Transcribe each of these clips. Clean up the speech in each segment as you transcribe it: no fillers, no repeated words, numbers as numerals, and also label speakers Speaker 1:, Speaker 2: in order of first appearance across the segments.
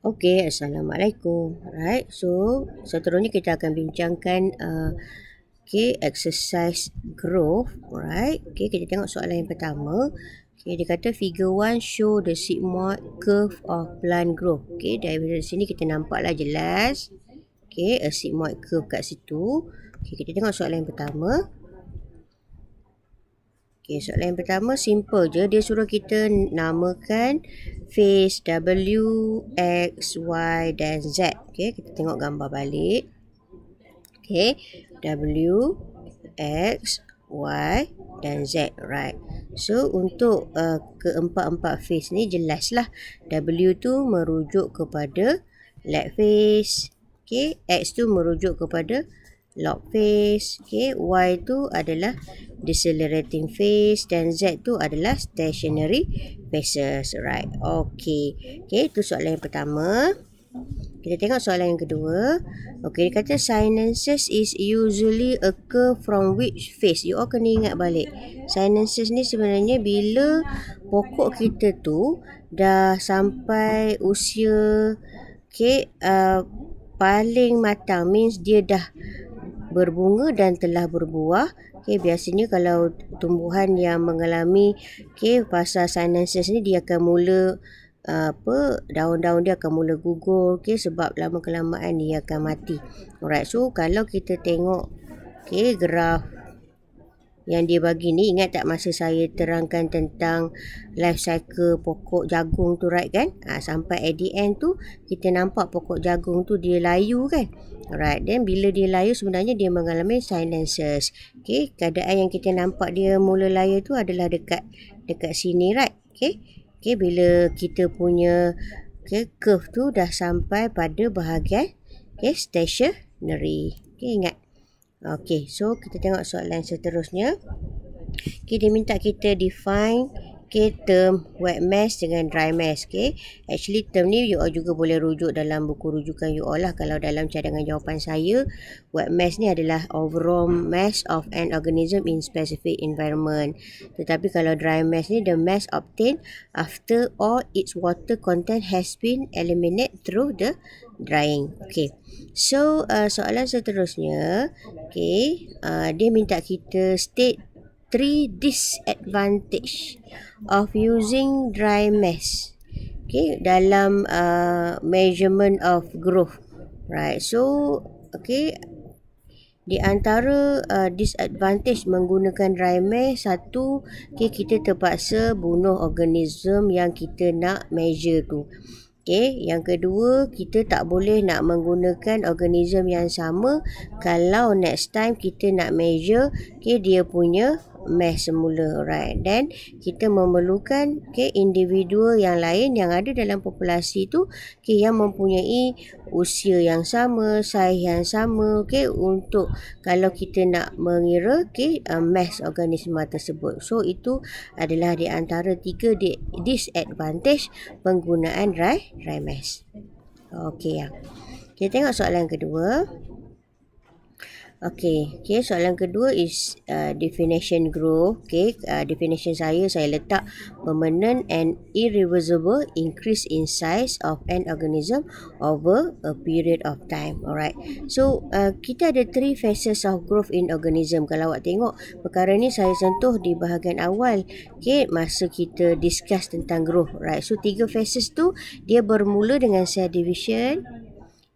Speaker 1: Okay, Assalamualaikum. Right, so seterusnya kita akan bincangkan exercise growth. Right, okay, kita tengok soalan yang pertama. Okay, dia kata figure 1 show the sigmoid curve of plant growth. Okay, dari sini kita nampaklah jelas. Okay, a sigmoid curve kat situ. Okay, kita tengok soalan yang pertama. Okay, soalan yang pertama simple je. Dia suruh kita namakan face W, X, Y dan Z. Okay, kita tengok gambar balik. Okay, W, X, Y dan Z. Right. So, untuk keempat-empat face ni jelaslah. W tu merujuk kepada lag face. Okay, X tu merujuk kepada log phase. Okay, Y tu adalah decelerating phase dan Z tu adalah stationary phases. Right. Okay. Okay, itu soalan yang pertama. Kita tengok soalan yang kedua. Okay, dia kata sinensis is usually occur from which phase? You all kena ingat balik. Sinensis ni sebenarnya bila pokok kita tu dah sampai usia paling matang, means dia dah berbunga dan telah berbuah. Okay, biasanya kalau tumbuhan yang mengalami fasa sinensis ni, dia akan mula daun-daun dia akan mula gugur, sebab lama kelamaan dia akan mati. Alright, so kalau kita tengok graf yang dia bagi ni, ingat tak masa saya terangkan tentang life cycle pokok jagung tu, right kan? Sampai at the end tu kita nampak pokok jagung tu dia layu kan? Alright, then bila dia layu sebenarnya dia mengalami sinensis. Okay, keadaan yang kita nampak dia mula layu tu adalah dekat sini, right? Okay, bila kita punya curve tu dah sampai pada bahagian stationary. Okay, ingat. Okay, so kita tengok soalan seterusnya. Okay, dia minta kita define term wet mass dengan dry mass. Okay, actually term ni you all juga boleh rujuk dalam buku rujukan you all lah. Kalau dalam cadangan jawapan saya, wet mass ni adalah overall mass of an organism in specific environment. Tetapi kalau dry mass ni, the mass obtained after all its water content has been eliminated through the drying. Okay, so soalan seterusnya, dia minta kita state 3 disadvantage of using dry mass dalam measurement of growth. Right, so di antara disadvantage menggunakan dry mass, satu, kita terpaksa bunuh organism yang kita nak measure tu. Yang kedua, kita tak boleh nak menggunakan organism yang sama kalau next time kita nak measure dia punya mass semula, right? Dan kita memerlukan individu yang lain yang ada dalam populasi tu yang mempunyai usia yang sama, saiz yang sama, untuk kalau kita nak mengira mass organisme tersebut. So itu adalah di antara 3 disadvantage penggunaan dry mass. Okey ya. Kita tengok soalan kedua. Okay, soalan kedua is definition growth. Definition saya letak permanent and irreversible increase in size of an organism over a period of time. Alright, so kita ada 3 phases of growth in organism. Kalau awak tengok, perkara ni saya sentuh di bahagian awal masa kita discuss tentang growth. Right, so 3 phases tu dia bermula dengan cell division,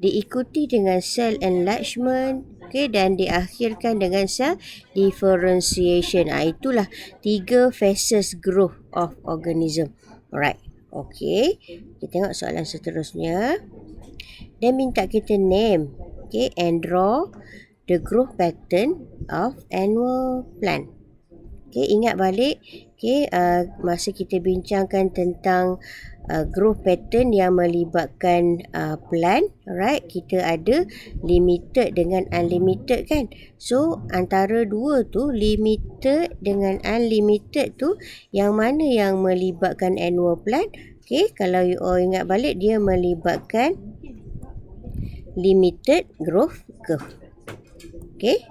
Speaker 1: diikuti dengan cell enlargement, dan diakhirkan dengan cell differentiation. Itulah 3 phases growth of organism. Alright. Okay, kita tengok soalan seterusnya. Dia minta kita name and draw the growth pattern of annual plant. Ingat balik masa kita bincangkan tentang growth pattern yang melibatkan plant, right? Kita ada limited dengan unlimited kan? So antara dua tu, limited dengan unlimited tu, yang mana yang melibatkan annual plant? Kalau you all ingat balik, dia melibatkan limited growth curve.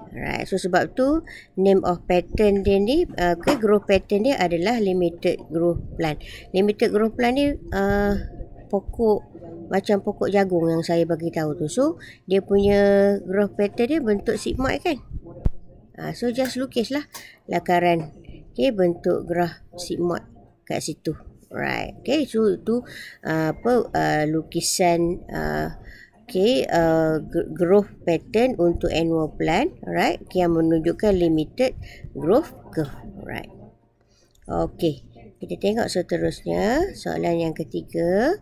Speaker 1: Right. So sebab tu name of pattern dia ni, growth pattern dia adalah limited growth plant. Limited growth plant ni pokok macam pokok jagung yang saya bagi tahu tu. So dia punya growth pattern dia bentuk sigmoid kan. So just lukislah lakaran bentuk graf sigmoid kat situ. Right. So itu lukisan growth pattern untuk annual plant, right? Yang menunjukkan limited growth curve, right? Kita tengok seterusnya, soalan yang ketiga.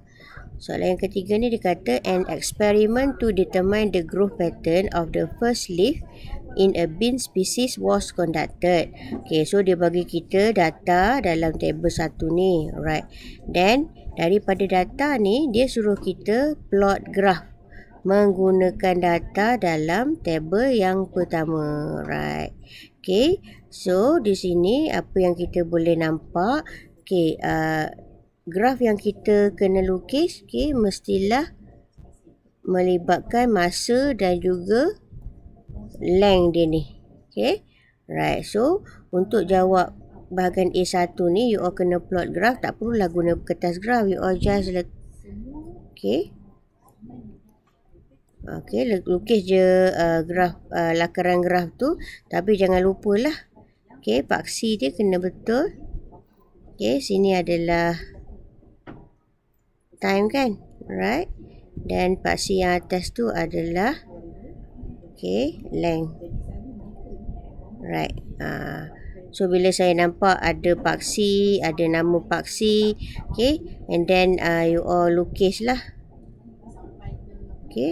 Speaker 1: Soalan yang ketiga ni dia kata an experiment to determine the growth pattern of the first leaf in a bean species was conducted. So dia bagi kita data dalam tabel 1 ni, right? Then daripada data ni dia suruh kita plot graph menggunakan data dalam tabel yang pertama, right? So di sini apa yang kita boleh nampak, graf yang kita kena lukis mestilah melibatkan masa dan juga length dia ni. Right. So untuk jawab bahagian A1 ni, you all kena plot graf. Tak perlulah guna kertas graf, you all just lukis je graf, lakaran graf tu. Tapi jangan lupalah paksi dia kena betul. Sini adalah time kan, right? Dan paksi yang atas tu adalah length, right? So bila saya nampak ada paksi, ada nama paksi, and then you all lukis lah.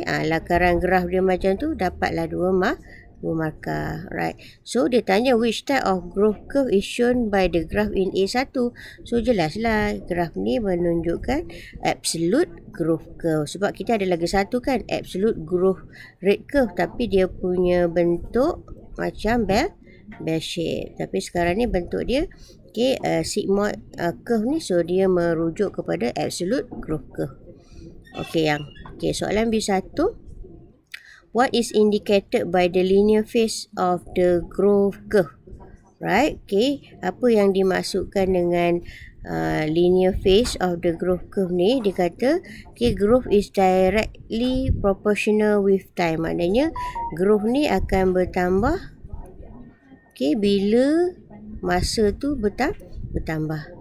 Speaker 1: Lakaran graf dia macam tu, dapatlah dua markah, right? So dia tanya which type of growth curve is shown by the graph in A1. So jelaslah graf ni menunjukkan absolute growth curve. Sebab kita ada lagi satu kan, absolute growth rate curve, tapi dia punya bentuk macam bell shape. Tapi sekarang ni bentuk dia sigmoid curve ni, so dia merujuk kepada absolute growth curve. Soalan B1. What is indicated by the linear phase of the growth curve? Right? Apa yang dimaksudkan dengan linear phase of the growth curve ni? Dia kata growth is directly proportional with time. Maknanya growth ni akan bertambah bila masa tu bertambah.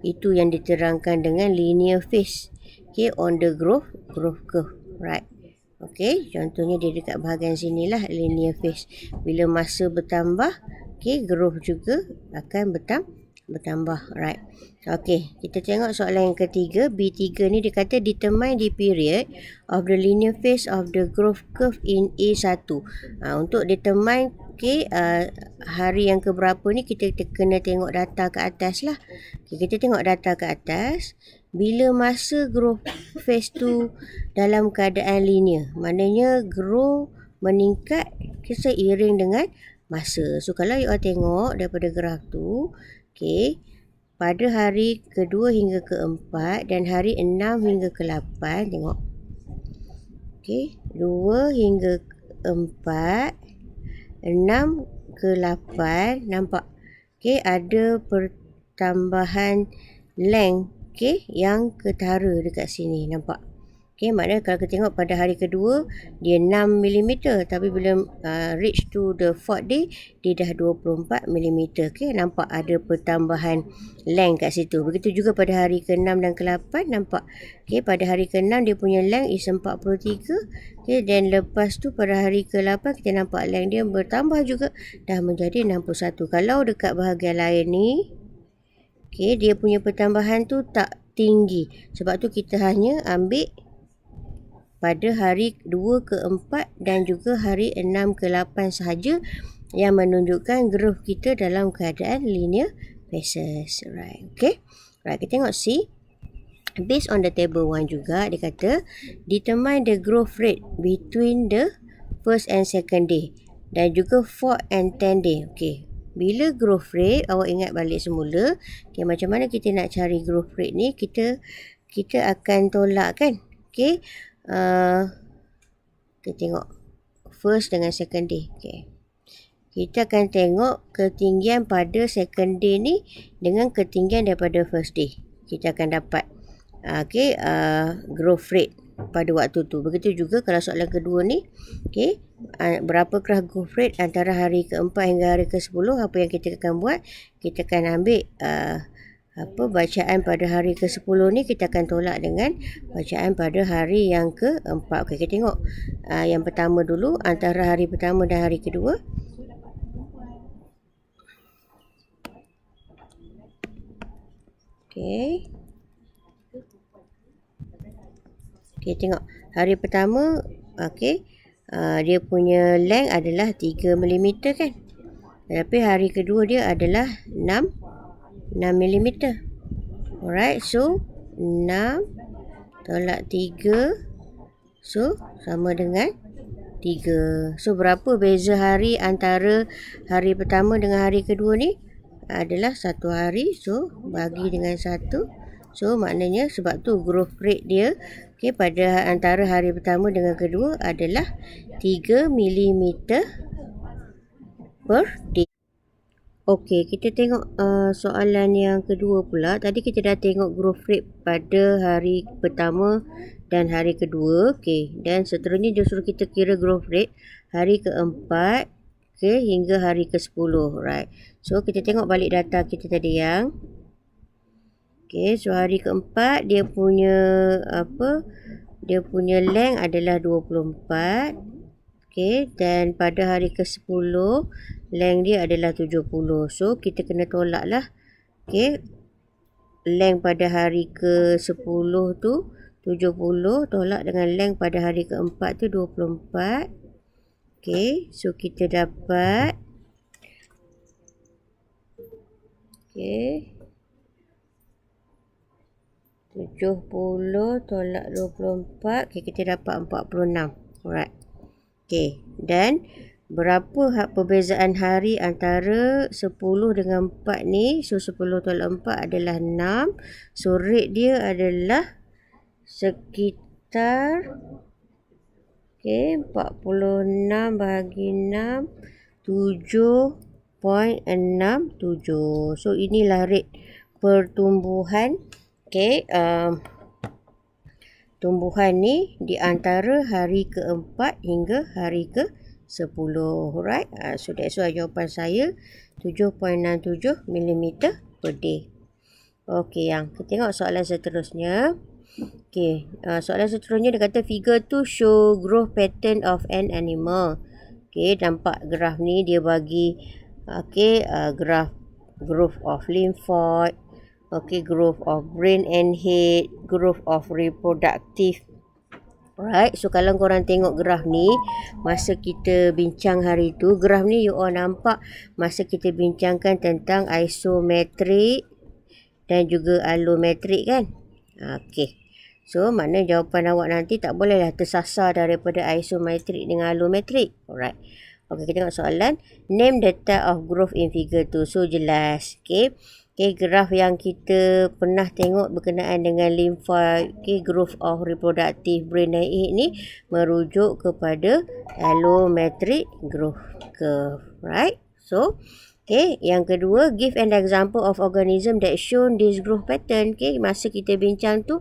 Speaker 1: Itu yang diterangkan dengan linear phase on the growth curve, right? Contohnya dia dekat bahagian sinilah linear phase. Bila masa bertambah, growth juga akan bertambah, right? Kita tengok soalan yang ketiga, B3 ni dia kata determine the period of the linear phase of the growth curve in A1. Untuk determine hari yang keberapa ni kita kena tengok data ke atas lah. Kita tengok data ke atas. Bila masa growth phase tu dalam keadaan linear, maknanya growth meningkat seiring dengan masa. So kalau you all tengok daripada graf tu, pada hari kedua hingga keempat dan hari 6 hingga ke-8, tengok. 2 hingga 4, 6 ke-8, nampak? Ada pertambahan length yang ketara dekat sini, nampak? Maknanya kalau kita tengok pada hari kedua dia 6mm, tapi bila reach to the 4th day dia dah 24mm. Nampak ada pertambahan length kat situ. Begitu juga pada hari ke-6 dan ke-8, nampak? Pada hari ke-6 dia punya length is 43. Dan lepas tu pada hari ke-8 kita nampak length dia bertambah juga, dah menjadi 61. Kalau dekat bahagian lain ni, dia punya pertambahan tu tak tinggi. Sebab tu kita hanya ambil pada hari 2 ke 4 dan juga hari 6 ke 8 sahaja yang menunjukkan growth kita dalam keadaan linear phases. Right. Right, kita tengok C. Based on the table 1 juga, dia kata determine the growth rate between the first and second day dan juga 4 and 10 day. Bila growth rate, awak ingat balik semula, macam mana kita nak cari growth rate ni, kita akan tolak kan. Kita tengok first dengan second day. Kita akan tengok ketinggian pada second day ni dengan ketinggian daripada first day. Kita akan dapat growth rate pada waktu tu. Begitu juga kalau soalan kedua ni, berapakah growth rate antara hari ke-4 hingga hari ke-10? Apa yang kita akan buat? Kita akan ambil bacaan pada hari ke-10 ni kita akan tolak dengan bacaan pada hari yang ke-4. Okey, kita tengok yang pertama dulu, antara hari pertama dan hari kedua. Okey. Okey, tengok. Hari pertama, dia punya length adalah 3 mm kan. Tapi hari kedua dia adalah 6 mm. Alright, so 6 tolak 3, so sama dengan 3. So berapa beza hari antara hari pertama dengan hari kedua ni? Adalah 1 hari, so bagi dengan 1. So maknanya sebab tu growth rate dia pada antara hari pertama dengan kedua adalah 3 mm per day. Okey, kita tengok soalan yang kedua pula. Tadi kita dah tengok growth rate pada hari pertama dan hari kedua. Okey, dan seterusnya dia suruh kita kira growth rate hari ke-4 hingga hari ke-10. Right. So kita tengok balik data kita tadi yang so hari ke-4 dia punya length adalah 24. Dan pada hari ke-10 length dia adalah 70. So kita kena tolak lah. Length pada hari ke-10 tu 70 tolak dengan length pada hari ke-4 tu 24. So kita dapat 70 tolak 24. Kita dapat 46. Alright. Dan berapa perbezaan hari antara 10 dengan 4 ni? So 10 tolak 4 adalah 6. So rate dia adalah sekitar 46 bahagi 6, 7.67. So inilah rate pertumbuhan tumbuhan ni di antara hari ke-4 hingga hari ke-10. Alright. So that's why jawapan saya 7.67 mm per day. Okey, yang kita tengok soalan seterusnya. Soalan seterusnya dia kata figure 2 show growth pattern of an animal. Nampak graf ni dia bagi graph growth of lymphoid, growth of brain and head, growth of reproductive. Alright, so kalau korang tengok graf ni masa kita bincang hari tu, graf ni you all nampak masa kita bincangkan tentang isometric dan juga allometric kan. So makna jawapan awak nanti tak bolehlah tersasar daripada isometric dengan allometric. Alright. Kita tengok soalan. Name the type of growth in figure 2. So jelas. Graf yang kita pernah tengok berkenaan dengan lymphoid, growth of reproductive brain and head ni merujuk kepada allometric growth curve. Right. So yang kedua, give an example of organism that shown this growth pattern. Masa kita bincang tu,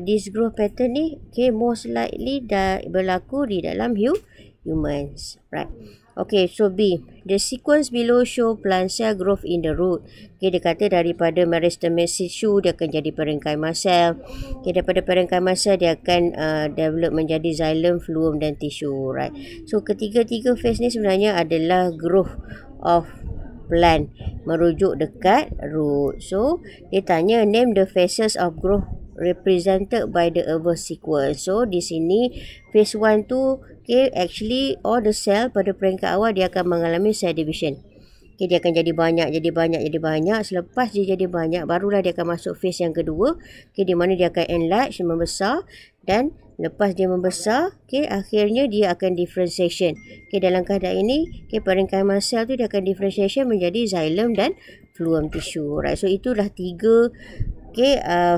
Speaker 1: this growth pattern ni most likely berlaku di dalam humans. Right. So B, the sequence below show plant cell growth in the root. Dia kata daripada meristematic tissue dia akan jadi parenchyma cell. Daripada parenchyma cell dia akan develop menjadi xylem, phloem dan tissue. Right. So ketiga-tiga phase ni sebenarnya adalah growth of plant merujuk dekat root. So dia tanya name the phases of growth represented by the above sequence. So di sini phase 1 tu actually all the cell pada peringkat awal dia akan mengalami cell division. Dia akan jadi banyak. Selepas dia jadi banyak barulah dia akan masuk phase yang kedua, di mana dia akan enlarge, membesar, dan lepas dia membesar, akhirnya dia akan differentiation. Dalam keadaan ini, parenchyma cell tu dia akan differentiation menjadi xylem dan phloem tissue. Right. So itulah 3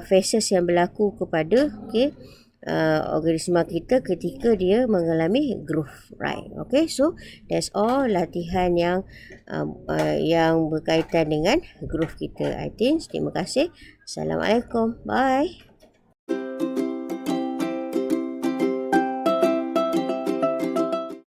Speaker 1: phases yang berlaku kepada organisma kita ketika dia mengalami growth. Right. So that's all latihan yang berkaitan dengan growth kita. I think. Terima kasih. Assalamualaikum. Bye.